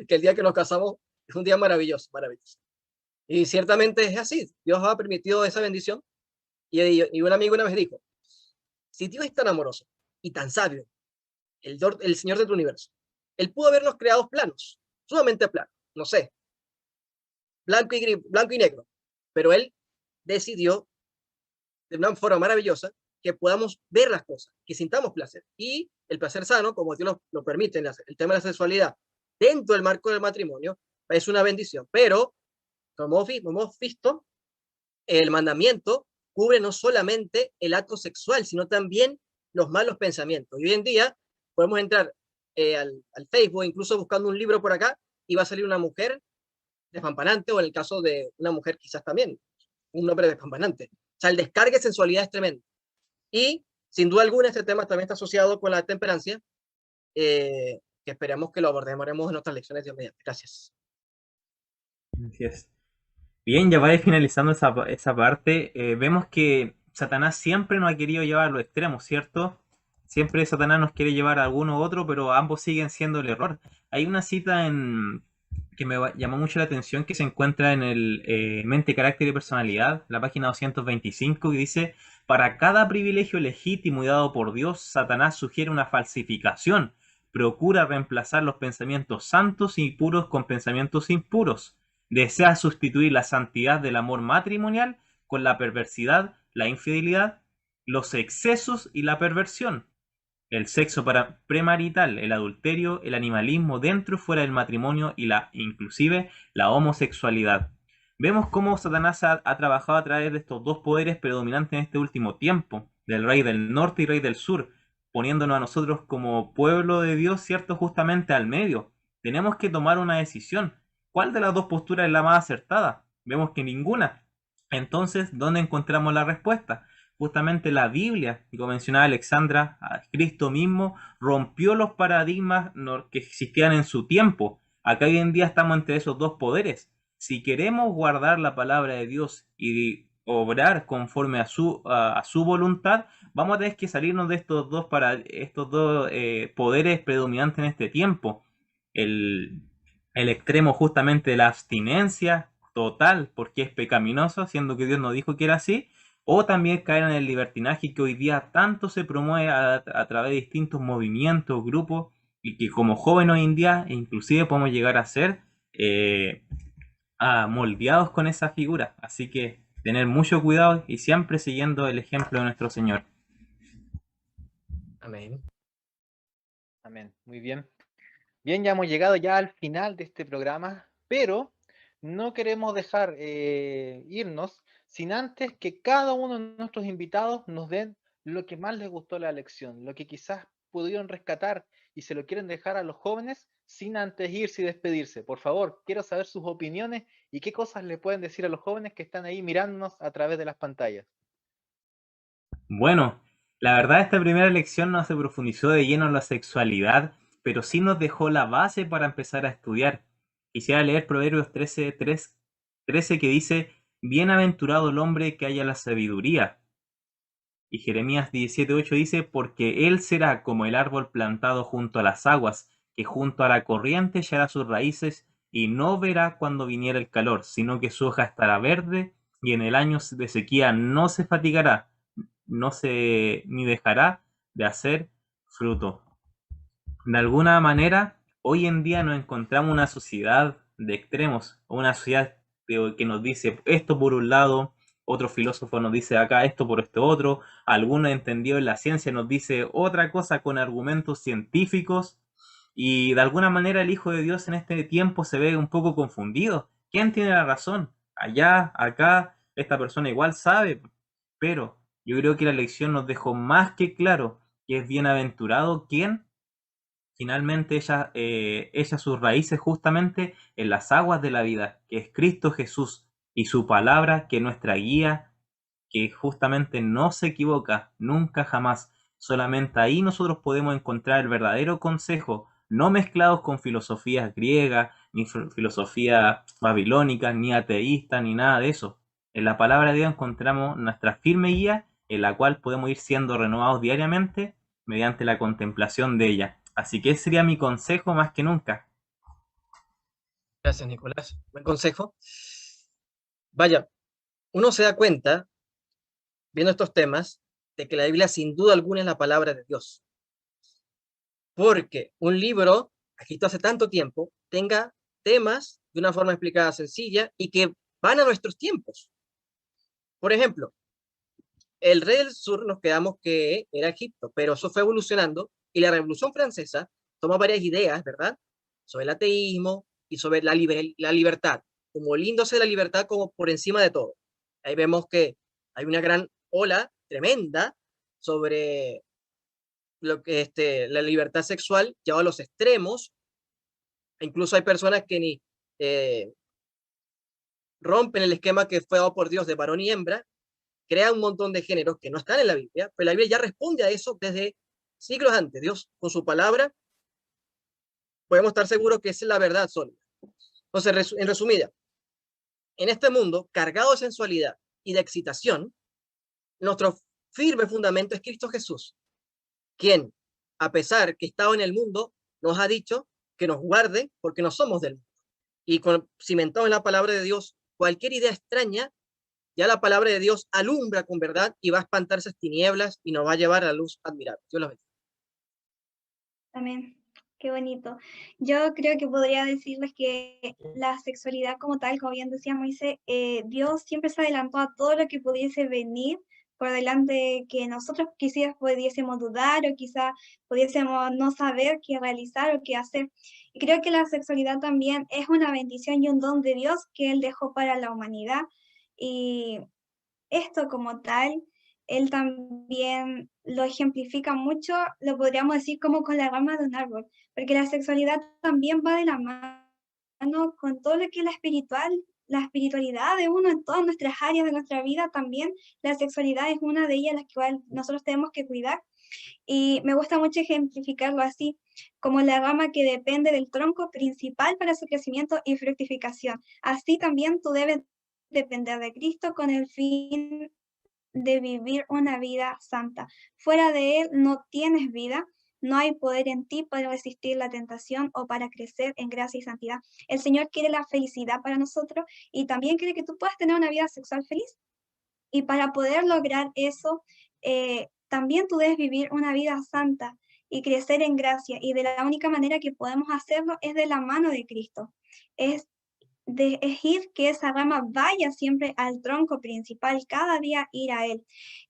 Speaker 4: que el día que nos casamos es un día maravilloso, maravilloso. Y ciertamente es así, Dios ha permitido esa bendición, y un amigo una vez dijo, si Dios es tan amoroso y tan sabio, el Señor del universo, Él pudo habernos creado planos, sumamente planos, no sé, blanco y negro, pero Él decidió de una forma maravillosa que podamos ver las cosas, que sintamos placer. Y el placer sano, como Dios lo permite, el tema de la sexualidad dentro del marco del matrimonio, es una bendición. Pero, como hemos visto, el mandamiento cubre no solamente el acto sexual, sino también los malos pensamientos. Y hoy en día podemos entrar al Facebook, incluso buscando un libro por acá, y va a salir una mujer despampanante, o en el caso de una mujer quizás también, un hombre despampanante. O sea, el descargue de sensualidad es tremendo. Y, sin duda alguna, este tema también está asociado con la temperancia, que esperemos que lo abordemos en otras lecciones de mediante. Gracias.
Speaker 3: Gracias. Bien, ya va a ir finalizando esa parte. Vemos que Satanás siempre nos ha querido llevar a los extremos, ¿cierto? Siempre Satanás nos quiere llevar a alguno u otro, pero ambos siguen siendo el error. Hay una cita que me llamó mucho la atención que se encuentra en el Mente, Carácter y Personalidad, la página 225, que dice: para cada privilegio legítimo y dado por Dios, Satanás sugiere una falsificación, procura reemplazar los pensamientos santos y puros con pensamientos impuros. Desea sustituir la santidad del amor matrimonial con la perversidad, la infidelidad, los excesos y la perversión, el sexo premarital, el adulterio, el animalismo dentro y fuera del matrimonio y inclusive la homosexualidad. Vemos cómo Satanás ha trabajado a través de estos dos poderes predominantes en este último tiempo, del rey del norte y rey del sur, poniéndonos a nosotros como pueblo de Dios, ¿cierto?, justamente al medio. Tenemos que tomar una decisión. ¿Cuál de las dos posturas es la más acertada? Vemos que ninguna. Entonces, ¿dónde encontramos la respuesta? Justamente la Biblia, como mencionaba Alexandra, Cristo mismo rompió los paradigmas que existían en su tiempo. Acá hoy en día estamos entre esos dos poderes. Si queremos guardar la palabra de Dios y obrar conforme a su voluntad, vamos a tener que salirnos de estos dos poderes predominantes en este tiempo. El extremo justamente de la abstinencia total, porque es pecaminoso, siendo que Dios nos dijo que era así, o también caer en el libertinaje que hoy día tanto se promueve a través de distintos movimientos, grupos, y que como joven hoy en día inclusive podemos llegar a ser moldeados con esa figura. Así que tener mucho cuidado y siempre siguiendo el ejemplo de nuestro Señor.
Speaker 4: Amén.
Speaker 1: Amén. Muy bien. Bien, ya hemos llegado ya al final de este programa, pero no queremos dejar irnos sin antes que cada uno de nuestros invitados nos den lo que más les gustó la lección, lo que quizás pudieron rescatar y se lo quieren dejar a los jóvenes sin antes irse y despedirse. Por favor, quiero saber sus opiniones y qué cosas le pueden decir a los jóvenes que están ahí mirándonos a través de las pantallas.
Speaker 3: Bueno, la verdad esta primera lección no se profundizó de lleno en la sexualidad, pero sí nos dejó la base para empezar a estudiar. Quisiera leer Proverbios 13 que dice, bienaventurado el hombre que haya la sabiduría. Y Jeremías 17:8 dice, porque él será como el árbol plantado junto a las aguas, que junto a la corriente echará sus raíces y no verá cuando viniera el calor, sino que su hoja estará verde y en el año de sequía no se fatigará, ni dejará de hacer fruto. De alguna manera, hoy en día nos encontramos una sociedad de extremos, una sociedad que nos dice esto por un lado, otro filósofo nos dice acá esto por este otro, alguno entendido en la ciencia nos dice otra cosa con argumentos científicos, y de alguna manera el Hijo de Dios en este tiempo se ve un poco confundido. ¿Quién tiene la razón? Allá, acá, esta persona igual sabe, pero yo creo que la lección nos dejó más que claro que es bienaventurado quien finalmente echa sus raíces justamente en las aguas de la vida, que es Cristo Jesús y su palabra, que es nuestra guía, que justamente no se equivoca nunca jamás. Solamente ahí nosotros podemos encontrar el verdadero consejo, no mezclados con filosofías griegas, ni filosofías babilónicas, ni ateístas, ni nada de eso. En la palabra de Dios encontramos nuestra firme guía, en la cual podemos ir siendo renovados diariamente mediante la contemplación de ella. Así que ese sería mi consejo más que nunca.
Speaker 4: Gracias, Nicolás. Buen consejo. Vaya, uno se da cuenta, viendo estos temas, de que la Biblia sin duda alguna es la palabra de Dios. Porque un libro, escrito hace tanto tiempo, tenga temas de una forma explicada sencilla y que van a nuestros tiempos. Por ejemplo, el rey del sur nos quedamos que era Egipto, pero eso fue evolucionando y la Revolución Francesa tomó varias ideas, ¿verdad? Sobre el ateísmo y sobre la libertad, como liндose la libertad como por encima de todo. Ahí vemos que hay una gran ola tremenda sobre lo que la libertad sexual lleva a los extremos. Incluso hay personas que ni rompen el esquema que fue dado por Dios de varón y hembra, crea un montón de géneros que no están en la Biblia, pero la Biblia ya responde a eso desde siglos antes. Dios, con su palabra, podemos estar seguros que esa es la verdad sólida. Entonces, en resumida, en este mundo cargado de sensualidad y de excitación, nuestro firme fundamento es Cristo Jesús, quien, a pesar que estaba en el mundo, nos ha dicho que nos guarde porque no somos del mundo. Y cimentado en la palabra de Dios, cualquier idea extraña, ya la palabra de Dios alumbra con verdad y va a espantar esas tinieblas y nos va a llevar a la luz admirable. Dios los bendiga.
Speaker 2: Amén. Qué bonito. Yo creo que podría decirles que la sexualidad como tal, como bien decía Moisés, Dios siempre se adelantó a todo lo que pudiese venir por delante que nosotros quizás pudiésemos dudar o quizás pudiésemos no saber qué realizar o qué hacer. Y creo que la sexualidad también es una bendición y un don de Dios que Él dejó para la humanidad. Y esto como tal, él también lo ejemplifica mucho, lo podríamos decir como con la rama de un árbol, porque la sexualidad también va de la mano con todo lo que es la espiritualidad de uno en todas nuestras áreas de nuestra vida también. La sexualidad es una de ellas, las que nosotros tenemos que cuidar. Y me gusta mucho ejemplificarlo así, como la rama que depende del tronco principal para su crecimiento y fructificación. Así también tú debes depender de Cristo con el fin de vivir una vida santa. Fuera de Él no tienes vida, no hay poder en ti para resistir la tentación o para crecer en gracia y santidad. El Señor quiere la felicidad para nosotros y también quiere que tú puedas tener una vida sexual feliz. Y para poder lograr eso, también tú debes vivir una vida santa y crecer en gracia. Y de la única manera que podemos hacerlo es de la mano de Cristo. Es es ir que esa rama vaya siempre al tronco principal, cada día ir a él.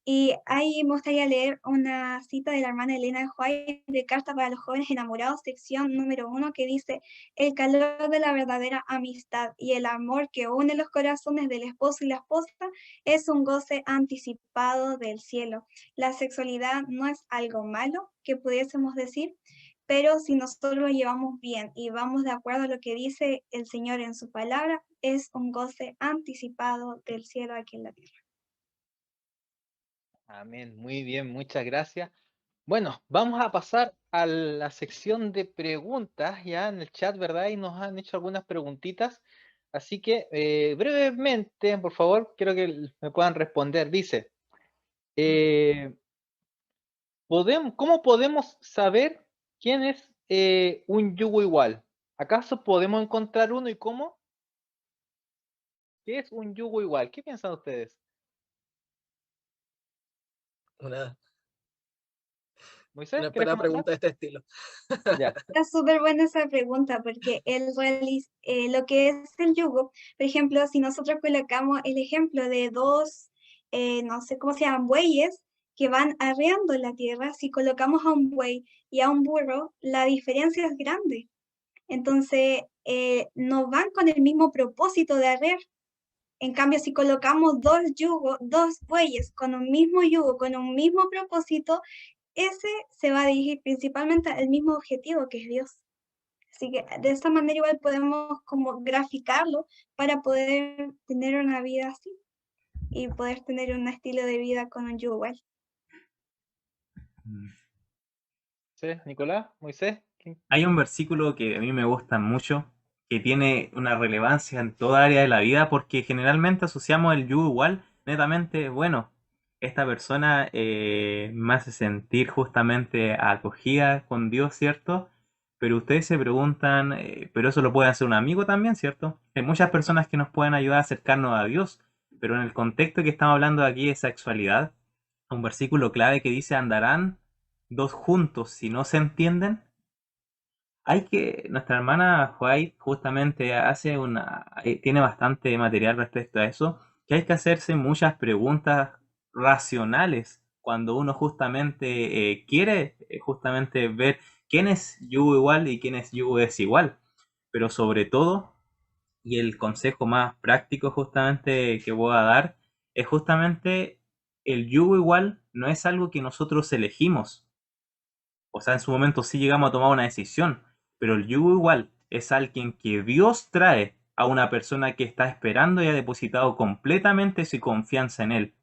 Speaker 2: Y ahí me gustaría leer una cita de la hermana Elena de White de Carta para los Jóvenes Enamorados, sección número 1, que dice: el calor de la verdadera amistad y el amor que une los corazones del esposo y la esposa es un goce anticipado del cielo. La sexualidad no es algo malo que pudiésemos decir, pero si nosotros lo llevamos bien y vamos de acuerdo a lo que dice el Señor en su palabra, es un goce anticipado del cielo aquí en la tierra.
Speaker 1: Amén, muy bien, muchas gracias. Bueno, vamos a pasar a la sección de preguntas ya en el chat, ¿verdad? Y nos han hecho algunas preguntitas. Así que brevemente, por favor, quiero que me puedan responder. Dice, ¿cómo podemos saber quién es un yugo igual? ¿Acaso podemos encontrar uno y cómo? ¿Qué es un yugo igual? ¿Qué piensan ustedes?
Speaker 4: Una,
Speaker 1: Moisés,
Speaker 4: una
Speaker 1: ¿quieres
Speaker 4: esperada
Speaker 1: comenzar?
Speaker 4: pregunta de este estilo.
Speaker 1: Ya.
Speaker 2: Está súper buena esa pregunta porque lo que es el yugo, por ejemplo, si nosotros colocamos el ejemplo de dos, no sé cómo se llaman, bueyes que van arreando la tierra, si colocamos a un buey y a un burro, la diferencia es grande. Entonces, no van con el mismo propósito de arrear. En cambio, si colocamos dos bueyes con un mismo yugo, con un mismo propósito, ese se va a dirigir principalmente al mismo objetivo que es Dios. Así que de esta manera igual podemos como graficarlo para poder tener una vida así y poder tener un estilo de vida con un yugo igual.
Speaker 1: ¿Sí? Nicolás, Moisés.
Speaker 3: Hay un versículo que a mí me gusta mucho, que tiene una relevancia en toda área de la vida, porque generalmente asociamos el yugo igual, netamente, bueno, esta persona me hace sentir justamente acogida con Dios, ¿cierto? Pero ustedes se preguntan, pero eso lo puede hacer un amigo también, ¿cierto? Hay muchas personas que nos pueden ayudar a acercarnos a Dios, pero en el contexto que estamos hablando aquí de sexualidad, un versículo clave que dice: andarán dos juntos si no se entienden. Nuestra hermana White justamente tiene bastante material respecto a eso, que hay que hacerse muchas preguntas racionales cuando uno justamente quiere justamente ver quién es yugo igual y quién es yugo desigual. Pero sobre todo, y el consejo más práctico justamente que voy a dar, es justamente el yugo igual no es algo que nosotros elegimos. O sea, en su momento sí llegamos a tomar una decisión, pero el yugo igual es alguien que Dios trae a una persona que está esperando y ha depositado completamente su confianza en él.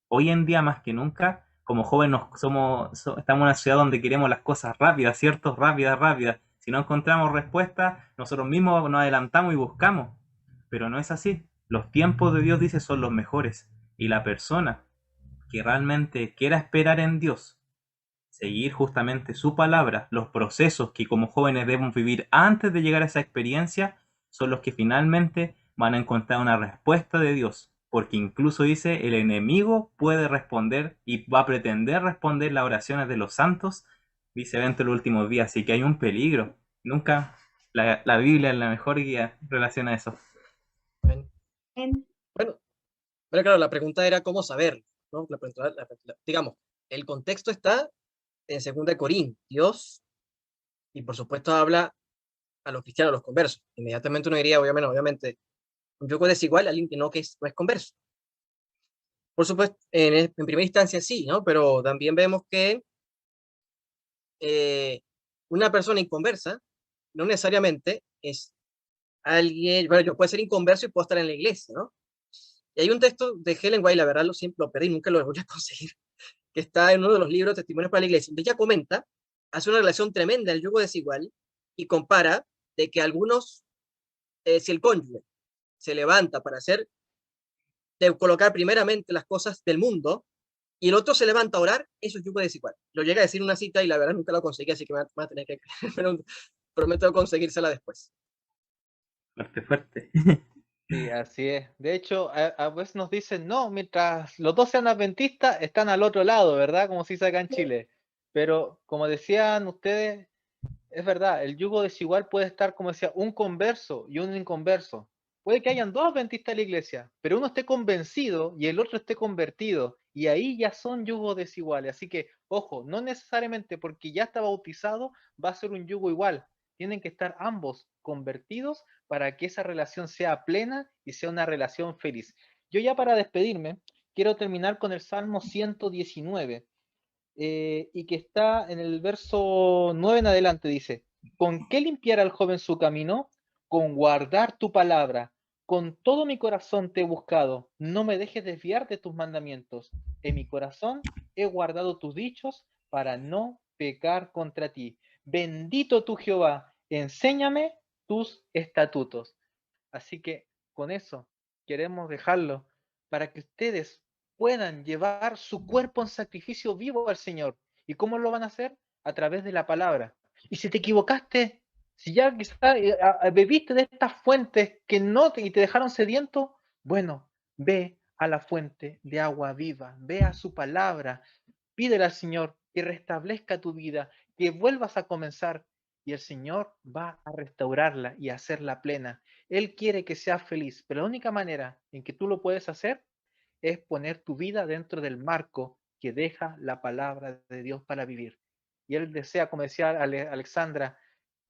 Speaker 3: Hoy en día, más que nunca, como jóvenes estamos en una ciudad donde queremos las cosas rápidas, ¿cierto? Rápidas, rápidas. Si no encontramos respuestas, nosotros mismos nos adelantamos y buscamos. Pero no es así. Los tiempos de Dios, dice, son los mejores. Y la persona que realmente quiera esperar en Dios, seguir justamente su palabra, los procesos que como jóvenes debemos vivir antes de llegar a esa experiencia, son los que finalmente van a encontrar una respuesta de Dios. Porque incluso dice, el enemigo puede responder y va a pretender responder las oraciones de los santos, dice evento en los últimos días, así que hay un peligro. Nunca la Biblia es la mejor guía en relación a eso.
Speaker 4: Bueno,
Speaker 2: En-
Speaker 4: bueno, pero claro, la pregunta era cómo saber, ¿no? Digamos, el contexto está en 2 de Corintios, y por supuesto habla a los cristianos, a los conversos. Inmediatamente uno diría, obviamente, un yugo desigual a alguien que no es converso. Por supuesto, en primera instancia sí, ¿no? Pero también vemos que una persona inconversa no necesariamente es alguien, bueno, yo puedo ser inconverso y puedo estar en la iglesia, ¿no? Y hay un texto de Helen White, la verdad siempre lo perdí, nunca lo voy a conseguir, que está en uno de los libros Testimonios para la Iglesia, donde ella comenta, hace una relación tremenda del yugo desigual y compara de que algunos, si el cónyuge se levanta para de colocar primeramente las cosas del mundo y el otro se levanta a orar, eso es yugo desigual. Lo llega a decir en una cita y la verdad nunca lo conseguí, así que me va a tener que creer, pero prometo conseguírsela después.
Speaker 3: Fuerte, fuerte.
Speaker 1: Sí, así es. De hecho, a veces nos dicen, no, mientras los dos sean adventistas, están al otro lado, ¿verdad? Como se dice acá en Chile. Pero, como decían ustedes, es verdad, el yugo desigual puede estar, como decía, un converso y un inconverso. Puede que hayan dos adventistas en la iglesia, pero uno esté convencido y el otro esté convertido. Y ahí ya son yugos desiguales. Así que, ojo, no necesariamente porque ya está bautizado va a ser un yugo igual. Tienen que estar ambos convertidos para que esa relación sea plena y sea una relación feliz. Yo ya para despedirme, quiero terminar con el Salmo 119. Y que está en el verso 9 en adelante, dice, ¿con qué limpiar al joven su camino? Con guardar tu palabra. Con todo mi corazón te he buscado, no me dejes desviar de tus mandamientos. En mi corazón he guardado tus dichos para no pecar contra ti. Bendito tú, Jehová, enséñame tus estatutos. Así que con eso queremos dejarlo para que ustedes puedan llevar su cuerpo en sacrificio vivo al Señor. ¿Y cómo lo van a hacer? A través de la palabra. Y si te equivocaste, si ya quizás bebiste de estas fuentes que no te, y te dejaron sediento, bueno, ve a la fuente de agua viva, ve a su palabra, pídele al Señor que restablezca tu vida, que vuelvas a comenzar y el Señor va a restaurarla y a hacerla plena. Él quiere que seas feliz, pero la única manera en que tú lo puedes hacer es poner tu vida dentro del marco que deja la palabra de Dios para vivir. Y Él desea, como decía Alexandra,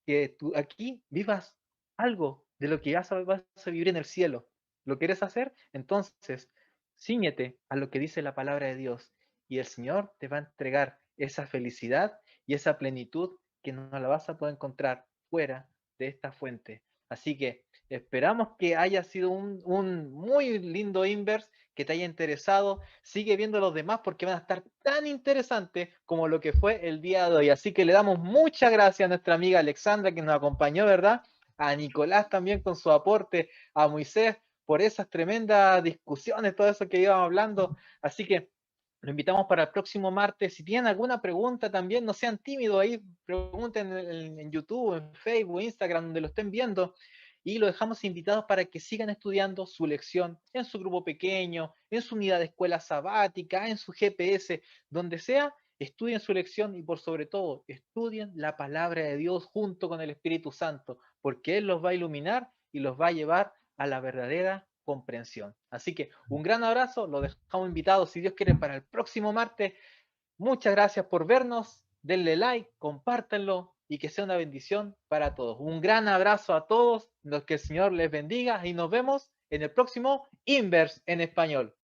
Speaker 1: que tú aquí vivas algo de lo que ya vas a vivir en el cielo. ¿Lo quieres hacer? Entonces, cíñete a lo que dice la palabra de Dios y el Señor te va a entregar esa felicidad y esa plenitud que no la vas a poder encontrar fuera de esta fuente. Así que esperamos que haya sido un muy lindo Inverse, que te haya interesado. Sigue viendo los demás porque van a estar tan interesantes como lo que fue el día de hoy. Así que le damos muchas gracias a nuestra amiga Alexandra que nos acompañó, ¿verdad? A Nicolás también con su aporte, a Moisés por esas tremendas discusiones, todo eso que íbamos hablando. Así que lo invitamos para el próximo martes. Si tienen alguna pregunta también, no sean tímidos ahí, pregunten en YouTube, en Facebook, Instagram, donde lo estén viendo. Y lo dejamos invitados para que sigan estudiando su lección en su grupo pequeño, en su unidad de escuela sabática, en su GPS, donde sea, estudien su lección y por sobre todo, estudien la palabra de Dios junto con el Espíritu Santo, porque Él los va a iluminar y los va a llevar a la verdadera comprensión. Así que un gran abrazo, los dejamos invitados, si Dios quiere, para el próximo martes. Muchas gracias por vernos, denle like, compártanlo y que sea una bendición para todos. Un gran abrazo a todos, que el Señor les bendiga y nos vemos en el próximo Inverse en español.